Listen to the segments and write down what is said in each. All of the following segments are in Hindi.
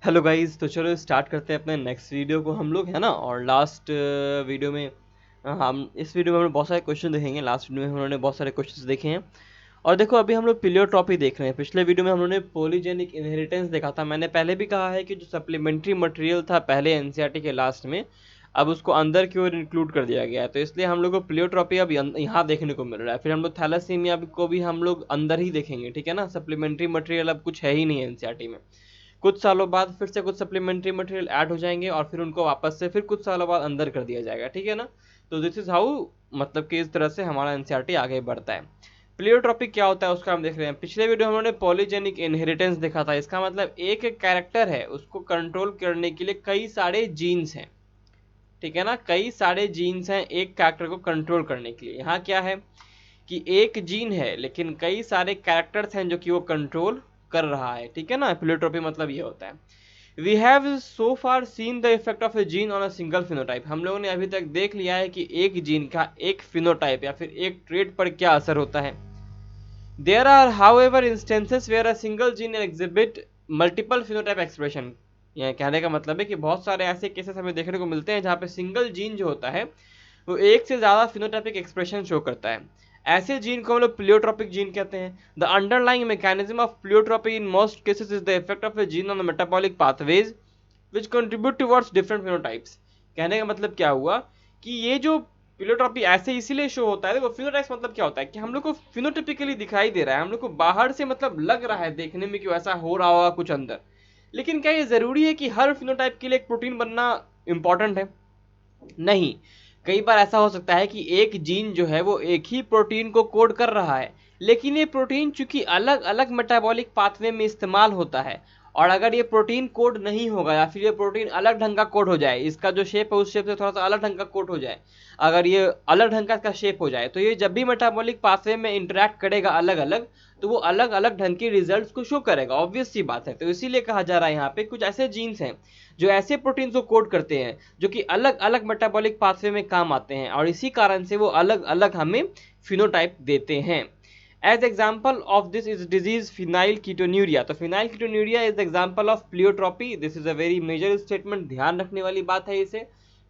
हेलो गाइस, तो चलो स्टार्ट करते हैं अपने नेक्स्ट वीडियो को हम लोग, है ना। और लास्ट वीडियो में हम इस वीडियो में हम लोग बहुत सारे क्वेश्चन देखेंगे। लास्ट वीडियो में उन्होंने बहुत सारे क्वेश्चंस देखे हैं। और देखो, अभी हम लोग प्लेयोट्रॉपी देख रहे हैं। पिछले वीडियो में हम लोगों ने पॉलीजेनिक इनहेरिटेंस देखा था। मैंने पहले भी कहा है कि जो सप्लीमेंट्री मटेरियल था पहले एनसीईआरटी के लास्ट में, अब उसको अंदर की ओर इंक्लूड कर दिया गया है। तो इसलिए हम लोग को प्लेयोट्रॉपी अब यहाँ देखने को मिल रहा है। फिर हम लोग थैलासीमिया को भी हम लोग अंदर ही देखेंगे, ठीक है ना। सप्लीमेंट्री मटेरियल अब कुछ है ही नहीं एनसीईआरटी में। कुछ सालों बाद फिर से कुछ सप्लीमेंट्री मटेरियल ऐड हो जाएंगे और फिर उनको वापस से फिर कुछ सालों बाद अंदर कर दिया जाएगा, ठीक है ना। तो दिस इज हाउ, मतलब कि इस तरह से हमारा एनसीईआरटी आगे बढ़ता है। प्लेयोट्रॉपी क्या होता है उसका हम देख रहे हैं। पिछले वीडियो में हमने पॉलीजेनिक इनहेरिटेंस देखा था। इसका मतलब एक कैरेक्टर है, उसको कंट्रोल करने के लिए कई सारे जीन्स हैं, ठीक है ना। कई सारे जीन्स हैं एक कैरेक्टर को कंट्रोल करने के लिए। यहाँ क्या है कि एक जीन है लेकिन कई सारे कैरेक्टर्स हैं जो कि वो कंट्रोल कर रहा है, ठीक है ना। प्लेयोट्रॉपी मतलब ये होता है। We have so far seen the effect of a gene on a single phenotype. हम लोगों ने अभी तक देख लिया है कि एक जीन का एक फिनोटाइप या फिर एक ट्रेट पर क्या असर होता है। There are however instances where a single gene exhibit multiple phenotype expression. यह कहने का मतलब है कि बहुत सारे ऐसे केसेस हमें देखने को मिलते हैं जहाँ पे सिंगल जीन जो होता है वो एक से ज्यादा फिनोटाइपिक एक्सप्रेशन शो करता है। ऐसे जीन को हम लोग प्लियोट्रोपिक जीन कहते हैं। The underlying mechanism of pleiotropy in most cases is the effect of a gene on the metabolic pathways which contribute towards different phenotypes. कहने का मतलब क्या हुआ कि ये जो प्लियोट्रॉपी ऐसे इसीलिए शो होता है। देखो, फिनोटाइप्स मतलब क्या होता है कि हम लोग को फिनोटिपिकली दिखाई दे रहा है, हम लोग को बाहर से मतलब लग रहा है देखने में कि ऐसा हो रहा होगा कुछ अंदर। लेकिन क्या ये जरूरी है कि हर फिनोटाइप के लिए एक प्रोटीन बनना इंपॉर्टेंट है? नहीं। कई बार ऐसा हो सकता है कि एक जीन जो है वो एक ही प्रोटीन को कोड कर रहा है, लेकिन ये प्रोटीन चूंकि अलग अलग मेटाबॉलिक पाथवे में इस्तेमाल होता है, और अगर ये प्रोटीन कोड नहीं होगा या फिर ये प्रोटीन अलग ढंग का कोड हो जाए, इसका जो शेप है उस शेप से थोड़ा सा अलग ढंग का कोड हो जाए, अगर ये अलग ढंग का इसका शेप हो जाए, तो ये जब भी मेटाबॉलिक पाथवे में इंटरेक्ट करेगा अलग अलग, तो वो अलग अलग ढंग के रिजल्ट्स को शो करेगा। ऑब्वियस सी बात है। तो इसीलिए कहा जा रहा है यहाँ पे कुछ ऐसे जीन्स हैं जो ऐसे प्रोटीन को कोड करते हैं जो कि अलग अलग मेटाबॉलिक पाथवे में काम आते हैं, और इसी कारण से वो अलग अलग हमें फिनोटाइप देते हैं। As example of this is disease phenylketonuria. तो phenylketonuria is example of pleiotropy. This is a very major statement, ध्यान रखने वाली बात है इसे,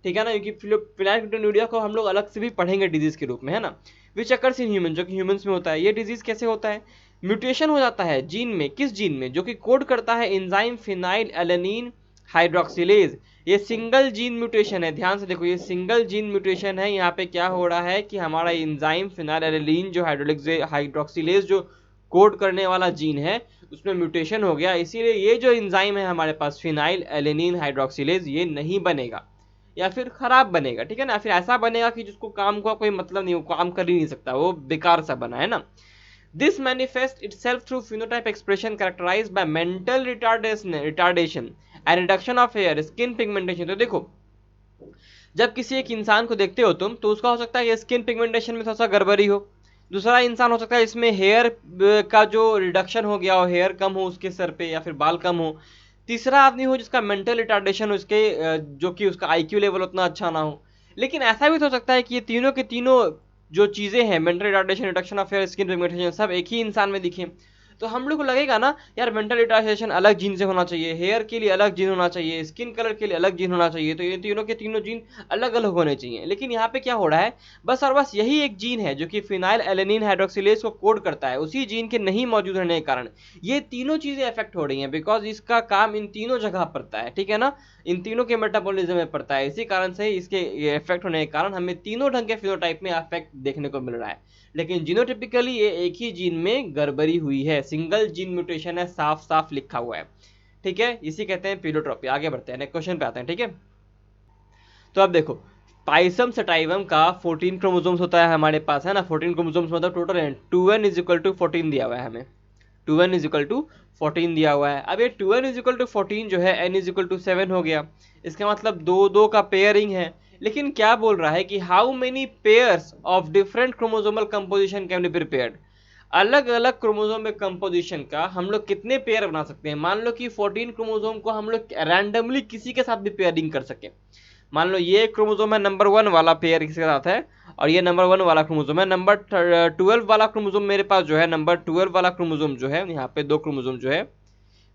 ठीक है ना। क्योंकि फिनाइल कीटोन्यूरिया को हम लोग अलग से भी पढ़ेंगे डिजीज के रूप में, है ना। विच अकर्स इन ह्यूमन, जो कि ह्यूमंस में होता है। ये डिजीज कैसे होता है? म्यूटेशन हो जाता है जीन में। किस जीन में? जो कि कोड करता है एंजाइम फिनाइल एलेनिन हाइड्रोक्सिलेज। ये सिंगल जीन म्यूटेशन है। ध्यान से देखो, ये सिंगल जीन म्यूटेशन है। यहाँ पे क्या हो रहा है कि हमारा एंजाइम फिनाइलएलेनिन जो हाइड्रोक्सिलेज जो कोड करने वाला जीन है उसमें म्यूटेशन हो गया। इसीलिए ये जो एंजाइम है हमारे पास फिनाइल एलेनिन हाइड्रोक्सिलेज, ये नहीं बनेगा या फिर खराब बनेगा, ठीक है ना। फिर ऐसा बनेगा कि जिसको काम का कोई मतलब नहीं, वो काम कर ही नहीं सकता, वो बेकार सा बना है ना। This manifests itself through phenotype expression characterized by mental retardation and reduction of hair, skin pigmentation। तो देखो, जब किसी एक इंसान को देखते हो तुम, तो उसका हो सकता है कि स्किन पिगमेंटेशन में थोड़ा सा गड़बड़ी हो। दूसरा इंसान हो सकता है इसमें हेयर का जो रिडक्शन हो गया हो, हेयर कम हो उसके सर पे या फिर बाल कम हो। तीसरा आदमी हो जिसका मेंटल रिटार्डेशन हो, उसके जो कि उसका आईक्यू लेवल उतना अच्छा ना हो। लेकिन ऐसा भी तो हो सकता है कि ये तीनों के तीनों जो चीजें हैं, mental retardation, reduction of hair, skin pigmentation, सब एक ही इंसान में दिखे, तो हम लोग को लगेगा ना यार मेंटल रिटार्डेशन अलग जीन से होना चाहिए, हेयर के लिए अलग जीन होना चाहिए, स्किन कलर के लिए अलग जीन होना चाहिए, तो ये तीनों के तीनों जीन अलग अलग होने चाहिए। लेकिन यहाँ पे क्या हो रहा है, बस और बस यही एक जीन है जो कि फिनाइल एलेनिन हाइड्रोक्सिलेज को कोड करता है, उसी जीन के नहीं मौजूद रहने के कारण ये तीनों चीजें अफेक्ट हो रही हैं, बिकॉज इसका काम इन तीनों जगह पड़ता है, ठीक है ना। इन तीनों के मेटाबॉलिज्म में पड़ता है। इसी कारण से इसके इफेक्ट होने के कारण हमें तीनों ढंग के फिनोटाइप में अफेक्ट देखने को मिल रहा है। लेकिन जीनोटिपिकली ये एक ही जीन में गड़बड़ी हुई है, सिंगल जीन म्यूटेशन है, साफ साफ लिखा हुआ है, ठीक है। इसी कहते हैं प्लियोट्रॉपी। आगे बढ़ते हैं, नेक्स्ट क्वेश्चन पे आते हैं, ठीक है। तो अब देखो, पाइसम सटाइवम का 14 क्रोमोसोम्स होता है हमारे पास, है ना। 14 क्रोमोसोम्स मतलब टोटल है 2n इज इक्वल टू 14 दिया हुआ है हमें। 2n इज इक्वल टू 14 दिया हुआ है। अब ये 2n इज इक्वल टू 14 जो है n इज इक्वल टू 7 हो गया। इसका मतलब दो दो का पेयरिंग है। लेकिन क्या बोल रहा है कि how many pairs of different chromosomal composition can be prepared. अलग अलग क्रोमोसोम में कंपोजिशन का हम लोग कितने पेयर बना सकते हैं। मान लो कि 14 क्रोमोसोम को हम लोग रैंडमली किसी के साथ भी पेयरिंग कर सके। मान लो ये क्रोमोसोम है नंबर 1 वाला पेयर किसके साथ है, और ये नंबर 1 वाला क्रोमोसोम है। नंबर 12 वाला क्रोमोसोम मेरे पास जो है, नंबर 12 वाला क्रोमोसोम जो है, यहाँ पे दो क्रोमोसोम जो है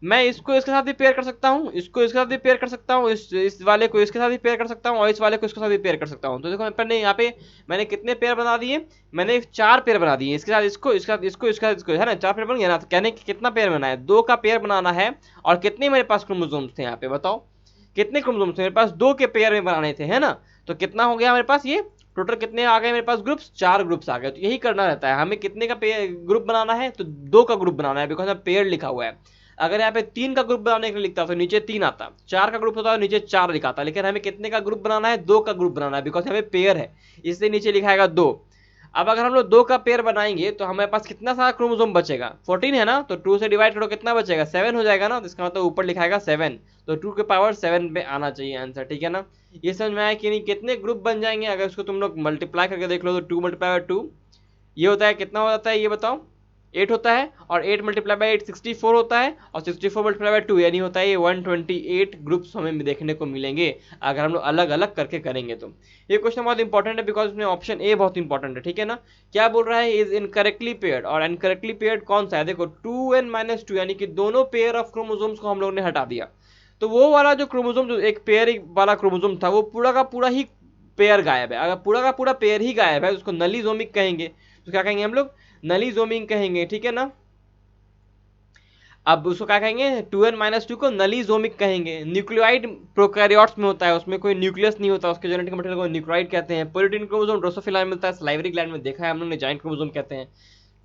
मैं इसको इसके साथ भी पेयर कर सकता हूँ, इसको इसके साथ भी पेयर कर सकता हूँ, इस वाले को इसके साथ भी पेयर कर सकता हूँ, और इस वाले को इसके साथ भी पेयर कर सकता हूँ। तो देखो मैंने यहाँ पे मैंने कितने पेयर बना दिए, मैंने 4 पेयर बना दिए, इसके साथ इसको, इसके साथ इसको, इसके साथ इसको, है ना, 4 पेयर बन गया ना। तो कहने की कितना पेयर बना है, 2 का पेयर बनाना है। और कितने मेरे पास क्रोमोसोम्स थे यहाँ पे बताओ, कितने क्रोमोसोम्स थे मेरे पास, 2 के पेयर में बनाने थे, है ना। तो कितना हो गया मेरे पास, ये टोटल कितने आ गए मेरे पास ग्रुप्स, 4 ग्रुप्स आ गए। तो यही करना रहता है हमें, कितने का ग्रुप बनाना है, तो 2 का ग्रुप बनाना है, बिकॉज पेयर लिखा हुआ है। अगर यहाँ पे 3 का ग्रुप बनाने के लिए लिखता तो नीचे 3 आता, 4 का ग्रुप होता है नीचे 4 लिखाता, लेकिन हमें कितने का ग्रुप बनाना है, 2 का ग्रुप बनाना है, बिकॉज हमें पेयर है, इसलिए नीचे लिखाएगा 2। अब अगर हम लोग 2 का पेयर बनाएंगे तो हमारे पास कितना सारा क्रोमोसोम बचेगा, 14 है ना, तो 2 से डिवाइड करो कितना बचेगा, 7 हो जाएगा ना। तो इसका मतलब ऊपर लिखाएगा 7, तो 2 के पावर 7 पे आना चाहिए आंसर, ठीक है ना। ये समझ में आया कि नहीं, कितने ग्रुप बन जाएंगे अगर उसको तुम लोग मल्टीप्लाई करके देख लो, तो 2 × 2 ये होता है, कितना हो जाता है ये बताओ, 8 होता है, और 8 × 8 64 होता है, और 64 × 2 यानी होता है ये 128 ग्रुप्स हमें देखने को मिलेंगे अगर हम लोग अलग अलग करके करेंगे तो। ये क्वेश्चन बहुत इंपॉर्टेंट है, बिकॉज इसमें ऑप्शन ए बहुत इंपॉर्टेंट है, ठीक है ना। क्या बोल रहा है, इज इनकरेक्टली पेयर्ड, और इनकरेक्टली पेयर्ड कौन सा है, देखो 2n - 2 यानी कि दोनों पेयर ऑफ क्रोमोसोम्स को हम लोग ने हटा दिया। तो वो वाला जो क्रोमोसोम, जो एक पेयर वाला क्रोमोसोम था, वो पूरा का पूरा ही पेयर गायब है। अगर पूरा का पूरा पेयर ही गायब है, उसको नलीजोमिक कहेंगे। तो क्या कहेंगे हम लोग, नलीजोमिक कहेंगे, ठीक है ना। अब उसको क्या कहेंगे, 2n - 2 को नलीजोमिक कहेंगे। न्यूक्लियोइड प्रोकैरियोट्स में होता है, उसमें कोई न्यूक्लियस नहीं होता, उसके जेनेटिक मटेरियल को न्यूक्लियोइड कहते हैं। प्यूरिटिन क्रोमोसोम ड्रोसोफिला में मिलता है, सलाइवरी ग्लैंड में देखा है हम लोग ने, जाइंट क्रोमोसोम कहते हैं।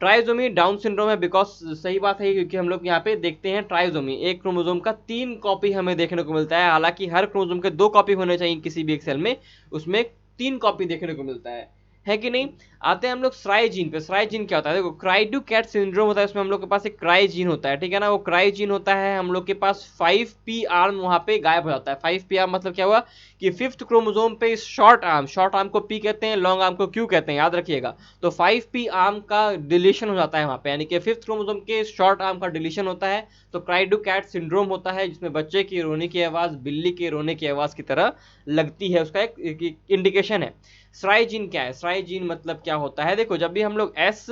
ट्राइजोमी डाउन सिंड्रोम है, बिकॉज सही बात है, क्योंकि हम लोग यहाँ पे देखते हैं ट्राइजोमी, एक क्रोमोसोम का 3 कॉपी हमें देखने को मिलता है। हालांकि हर क्रोमोसोम के 2 कॉपी होने चाहिए किसी भी एक सेल में, उसमें 3 कॉपी देखने को मिलता है कि नहीं। आते हैं हम लोग स्राई जीन पे। स्राई जीन क्या होता है, देखो क्राइडू कैट सिंड्रोम होता है, उसमें हम लोग के पास एक क्राई जीन होता है, ठीक है ना। वो क्राई जीन होता है, हम लोग के पास 5p आर्म वहां पे गायब हो जाता है। 5p आर्म मतलब क्या हुआ कि 5th क्रोमोसोम पे शॉर्ट आर्म को p कहते हैं, लॉन्ग आर्म को q कहते हैं, याद रखिएगा। तो 5p आर्म का डिलीशन हो जाता है वहां पे, यानी कि 5th क्रोमोसोम के शॉर्ट आर्म का डिलीशन होता है। तो क्राइडू कैट सिंड्रोम होता है, जिसमें बच्चे की रोने की आवाज बिल्ली के रोने की आवाज की तरह लगती है, उसका एक इंडिकेशन है। स्राई जीन क्या है, स्राई जीन मतलब क्या होता है, देखो जब भी हम लोग एस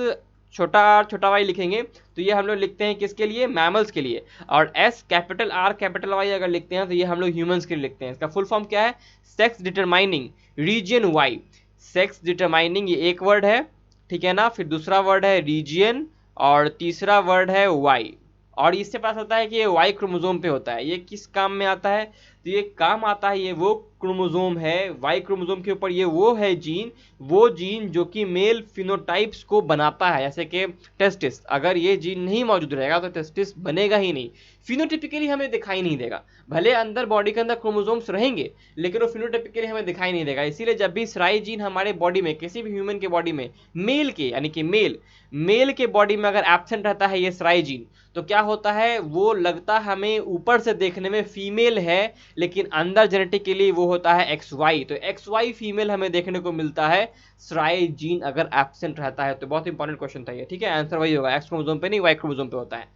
छोटा आर छोटा वाई लिखेंगे, तो ये हम लोग लिखते हैं किसके लिए, मैमल्स के लिए। और S capital R capital Y अगर लिखते हैं, तो ये हम लोग ह्यूमंस के लिए लिखते हैं। इसका फुल फॉर्म क्या है, sex determining region Y. Sex determining ये एक वर्ड है, ठीक है ना। फिर दूसरा वर्ड है रीजियन, और तीसरा वर्ड है वाई। और इससे पता चलता है कि ये वाई क्रोमोसोम पे होता है। ये किस काम में आता है, तो ये काम आता है, ये वो क्रोमोसोम है वाई क्रोमोसोम के ऊपर, ये वो जीन जो कि मेल फिनोटाइप्स को बनाता है, जैसे कि टेस्टिस। अगर ये जीन नहीं मौजूद रहेगा तो टेस्टिस बनेगा ही नहीं, फिनोटिपिकली हमें दिखाई नहीं देगा। भले अंदर बॉडी के अंदर क्रोमोसोम्स रहेंगे, लेकिन वो फिनोटिपिकली हमें दिखाई नहीं देगा। इसीलिए जब भी स्राई जीन हमारे बॉडी में, किसी भी ह्यूमन के बॉडी में, मेल के यानी कि मेल के बॉडी में अगर एब्सेंट रहता है ये स्राई जीन, तो क्या होता है, वो लगता हमें ऊपर से देखने में फीमेल है, लेकिन अंदर जेनेटिकली वो होता है XY। तो XY फीमेल हमें देखने को मिलता है स्राई जीन अगर एब्सेंट रहता है। तो बहुत इंपॉर्टेंट क्वेश्चन था ये, ठीक है। आंसर वही होगा, एक्स क्रोमोसोम पे नहीं, वाई क्रोमोसोम पे होता है।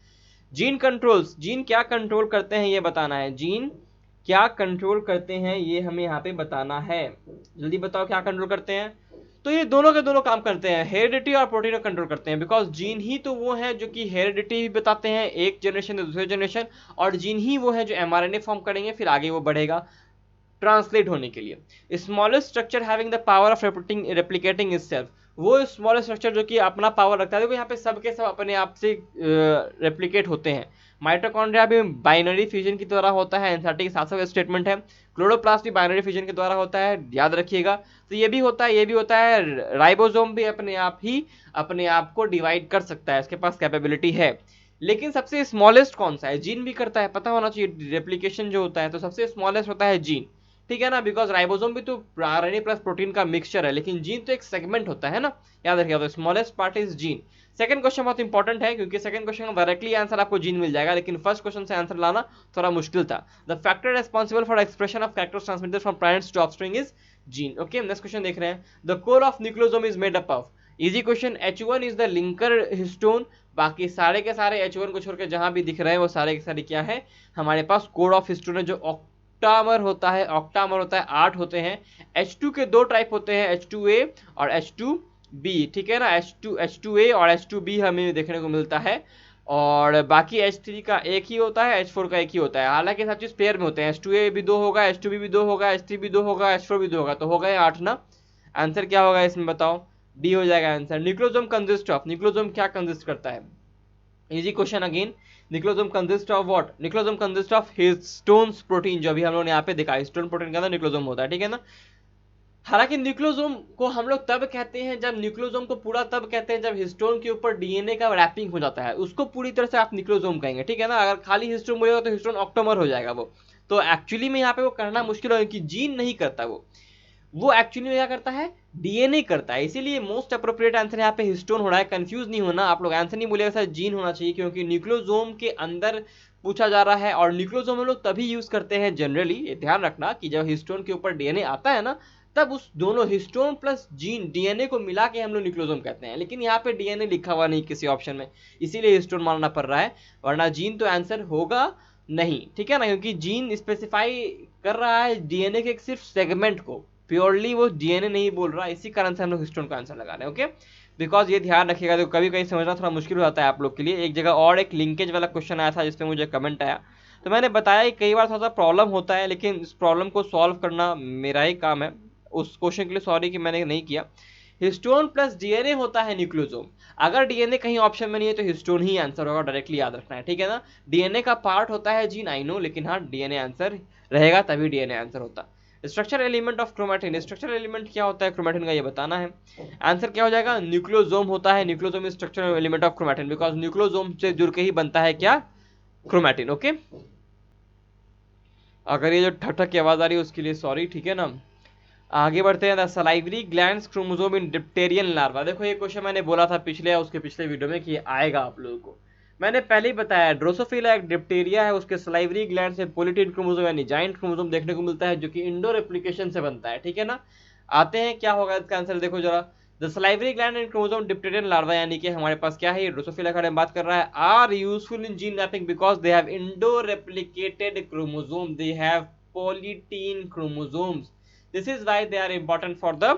जीन कंट्रोल्स, जीन क्या कंट्रोल करते हैं ये बताना है, जीन क्या कंट्रोल करते हैं ये हमें यहाँ पे बताना है। जल्दी बताओ क्या कंट्रोल करते हैं। तो ये दोनों के दोनों काम करते हैं, हेरिडिटी और प्रोटीन को कंट्रोल करते हैं, बिकॉज जीन ही तो वो है जो कि हेरिडिटी भी बताते हैं एक जनरेशन से दूसरे जनरेशन, और जीन ही वो है जो mRNA फॉर्म करेंगे, फिर आगे वो बढ़ेगा ट्रांसलेट होने के लिए। Smallest structure having the power of replicating itself, वो स्मॉलेस्ट स्ट्रक्चर जो कि अपना पावर रखता है। देखो यहाँ पे सब के सब अपने आप से रेप्लिकेट होते हैं। माइटोकॉन्ड्रिया भी बाइनरी फ्यूजन के द्वारा होता है, एनसीईआरटी के साथ स्टेटमेंट है। क्लोरोप्लास्ट भी बाइनरी फ्यूजन के द्वारा होता है, याद रखिएगा। तो ये भी होता है, ये भी होता है। राइबोसोम भी अपने आप ही अपने आप को डिवाइड कर सकता है, इसके पास कैपेबिलिटी है। लेकिन सबसे स्मॉलेस्ट कौन सा है, जीन भी करता है, पता होना चाहिए रेप्लिकेशन जो होता है। तो सबसे स्मॉलेस्ट होता है जीन, ठीक है ना, बिकॉज राइबोसोम भी तो आरएनए प्लस प्रोटीन का मिक्सचर है, लेकिन जीन तो एक सेगमेंट होता है ना, याद रखिएगा। तो smallest part is gene. Second question बहुत इंपॉर्टेंट है, क्योंकि सेकंड क्वेश्चन का डायरेक्टली आंसर आपको जीन मिल जाएगा, लेकिन फर्स्ट क्वेश्चन से आंसर लाना थोड़ा मुश्किल था। The factor responsible for expression of characters transmitted from parents to offspring is gene. Okay, next question देख रहे हैं। The core of nucleosome is made up of, easy question. H1 is the linker histone. बाकी सारे के सारे H1 को छोड़कर जहां भी दिख रहे हैं वो सारे के सारे क्या है, हमारे पास कोड ऑफ हिस्टोन है, जो ऑक्टामर होता है। 8 होते हैं। H2 के 2 टाइप होते हैं, H2A और H2B, ठीक है ना। H2A और H2B हमें देखने को मिलता है। और बाकी H3 का एक ही होता है, H4 का एक ही होता है। हालांकि सब चीज पेयर में होते हैं, H2A भी 2 होगा, H2B भी 2 होगा, H3 भी 2 होगा, H4 भी 2 होगा, तो हो गए 8 ना। आंसर क्या होगा इसमें बताओ? डी हो जाएगा answer. Nucleosome consist of, nucleosome क्या कंसिस्ट करता है? Easy question again. Nucleosome consist of what? Nucleosome consist of histones protein, जो अभी हम लोगों ने यहाँ पे देखा, हिस्टोन प्रोटीन के अंदर न्यूक्लियोसोम होता है, ठीक है ना। हालांकि न्यूक्लियोसोम को हम लोग तब कहते हैं जब, न्यूक्लियोसोम को पूरा तब कहते हैं जब हिस्टोन के ऊपर डीएनए का रैपिंग हो जाता है, उसको पूरी तरह से आप न्यूक्लियोसोम कहेंगे, ठीक है ना। अगर खाली हिस्टोन बोलेगा तो हिस्टोन ऑक्टोमर हो जाएगा वो। तो एक्चुअली में यहाँ पे वो करना मुश्किल होगा कि जीन नहीं करता वो एक्चुअली में क्या करता है? डीएनए करता है। इसीलिए मोस्ट अप्रोप्रिएट आंसर यहाँ पे हिस्टोन हो रहा है। कंफ्यूज नहीं होना, आप लोग आंसर नहीं बोलेगा सर जीन होना चाहिए, क्योंकि न्यूक्लियोसोम के अंदर पूछा जा रहा है, और न्यूक्लियोसोम हम लोग तभी यूज करते हैं जनरली, ये ध्यान रखना कि जब हिस्टोन के ऊपर डीएनए आता है ना, तब उस दोनों हिस्टोन प्लस जीन डीएनए को मिला के हम लोग न्यूक्लियोसोम कहते हैं। लेकिन यहाँ पे डीएनए लिखा हुआ नहीं किसी ऑप्शन में, इसीलिए हिस्टोन मानना पड़ रहा है, वरना जीन तो आंसर होगा नहीं, ठीक है ना, क्योंकि जीन स्पेसिफाई कर रहा है डीएनए के सिर्फ सेगमेंट को, प्योरली वो डीएनए नहीं बोल रहा, इसी कारण से हम लोग हिस्टोन का आंसर लगा रहे हैं। ओके, बिकॉज ये ध्यान रखिएगा, तो कभी कभी समझना थोड़ा मुश्किल हो जाता है आप लोग के लिए। एक जगह और एक लिंकेज वाला क्वेश्चन आया था जिसपे मुझे कमेंट आया, तो मैंने बताया कि कई बार थोड़ा सा प्रॉब्लम होता है, लेकिन इस प्रॉब्लम को सॉल्व करना मेरा ही काम है। उस क्वेश्चन के लिए सॉरी कि मैंने नहीं किया। हिस्टोन प्लस डीएनए होता है न्यूक्लियोसोम। अगर डीएनए कहीं ऑप्शन में नहीं है तो हिस्टोन ही आंसर होगा, डायरेक्टली याद रखना है, ठीक है ना। डीएनए का पार्ट होता है जीन, आई नो, लेकिन हाँ डीएनए आंसर रहेगा, तभी डीएनए आंसर होता। Structure element of chromatin, structure element क्या होता है क्रोमैटिन का, ये बताना है। आंसर क्या हो जाएगा? न्यूक्लियोसोम होता है, nucleosome is structure element of chromatin, because nucleosome से जुड़ के ही बनता है क्या? क्रोमैटिन। ओके, अगर ये जो ठक ठक की आवाज आ रही है उसके लिए सॉरी, ठीक है ना। आगे बढ़ते हैं। The salivary glands chromosome in dipterian larva, देखो ये क्वेश्चन मैंने बोला था पिछले या उसके पिछले वीडियो में कि आएगा आप लोगों को। मैंने पहले ही बताया, ड्रोसोफिला एक डिप्टेरिया है, उसके सलाइवरी ग्लैंड से पोलिटीन क्रोमोसोम यानी जाइंट क्रोमोसोम देखने को मिलता है, जो कि इंडो रेप्लिकेशन से बनता है, ठीक है ना। आते हैं क्या होगा इसका आंसर, देखो जरा। The salivary gland and chromosome dipterian larva, यानी कि हमारे पास क्या है, ये ड्रोसोफिला का बात कर रहा है, are useful in gene mapping because they have endo replicated chromosome, they have polytene chromosomes, this is why they are important for the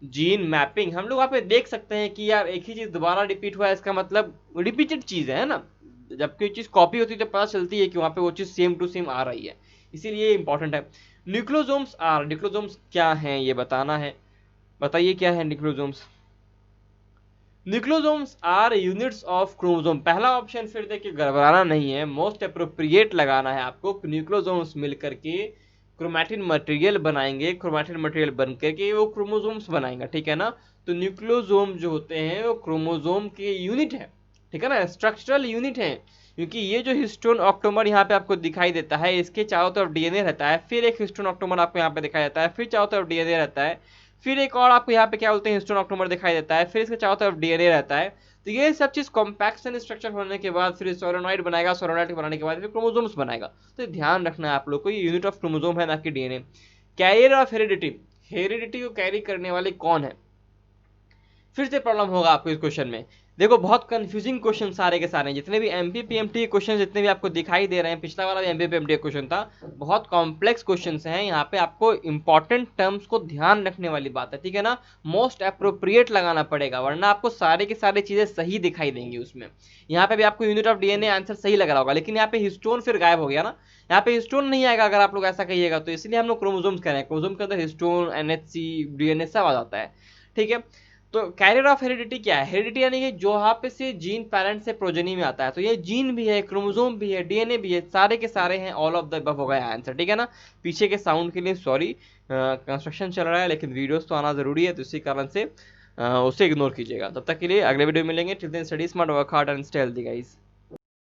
gene mapping. हम लोग वहां पे देख सकते हैं कि यार एक ही चीज दोबारा रिपीट हुआ है, इसका मतलब रिपीटेड चीज है ना। जब कोई चीज कॉपी होती है तो पता चलती है कि वहां पे वो चीज सेम टू सेम आ रही है, इसीलिए इंपॉर्टेंट है। न्यूक्लियोसोम्स आर, न्यूक्लियोसोम्स क्या हैं ये बताना है, बताइए क्या है nucleosomes. Nucleosomes are units of chromosome, पहला ऑप्शन फिर देखिए गड़बड़ाना नहीं है, मोस्ट अप्रोप्रिएट लगाना है आपको। न्यूक्लियोसोम्स मिलकर के क्रोमैटिन मटेरियल बनाएंगे, क्रोमैटिन मटेरियल बनकर के वो क्रोमोसोम्स बनाएंगे, ठीक है ना। तो न्यूक्लियोसोम जो होते हैं वो क्रोमोसोम के यूनिट है, ठीक है ना, स्ट्रक्चरल यूनिट है। क्योंकि ये जो हिस्टोन ऑक्टोमर यहाँ पे आपको दिखाई देता है, इसके चारों तरफ डीएनए रहता है, फिर एक हिस्टोन ऑक्टोमर आपको यहाँ पे दिखाई देता है, फिर चारों तरफ डीएनए रहता है, फिर एक और आपको यहाँ पे क्या बोलते हैं हिस्टोन ऑक्टोमर दिखाई देता है, फिर इसके चारों तरफ डीएनए रहता है। तो ये सब चीज कॉम्पैक्शन स्ट्रक्चर होने के बाद फिर सोलेनॉइड बनाएगा, सोलेनॉइड बनाने के बाद फिर क्रोमोसोम्स बनाएगा। तो ध्यान रखना है आप लोग को, ये यूनिट ऑफ क्रोमोसोम है ना कि DNA. Carrier of heredity, heredity को कैरी करने वाले कौन है, फिर से प्रॉब्लम होगा आपको इस क्वेश्चन में। देखो बहुत कंफ्यूजिंग क्वेश्चन सारे के सारे, जितने भी एमपी पीएमटी क्वेश्चन जितने भी आपको दिखाई दे रहे हैं, पिछला वाला भी एमपी पीएमटी क्वेश्चन था, बहुत कॉम्प्लेक्स क्वेश्चंस हैं। यहाँ पे आपको इंपॉर्टेंट टर्म्स को ध्यान रखने वाली बात है, ठीक है ना। मोस्ट अप्रोप्रिएट लगाना पड़ेगा, वरना आपको सारे की सारी चीजें सही दिखाई देंगी उसमें। यहाँ पे भी आपको यूनिट ऑफ डीएनए आंसर सही लग रहा होगा, लेकिन यहाँ पे हिस्टोन फिर गायब हो गया ना, यहाँ पे हिस्टोन नहीं आएगा अगर आप लोग ऐसा कहिएगा तो, इसलिए हम लोग क्रोमोसोम्स कह रहे हैं। क्रोमोसोम के अंदर हिस्टोन, एनएचसी, डीएनए सब आ जाता है, ठीक है। तो कैरियर ऑफ हेरिडिटी क्या है? हेरिडिटी यानी कि जो यहाँ पे से जीन पेरेंट से प्रोजेनी में आता है, तो ये जीन भी है, क्रोमोसोम भी है, डीएनए भी है, सारे के सारे हैं, ऑल ऑफ द अबव हो गया आंसर, ठीक है ना। पीछे के साउंड के लिए सॉरी, कंस्ट्रक्शन चल रहा है, लेकिन वीडियोस तो आना जरूरी है, तो इसी कारण से उसे इग्नोर कीजिएगा। तब तक के लिए अगले वीडियो में मिलेंगे। Till then study smart, work hard and stay healthy guys.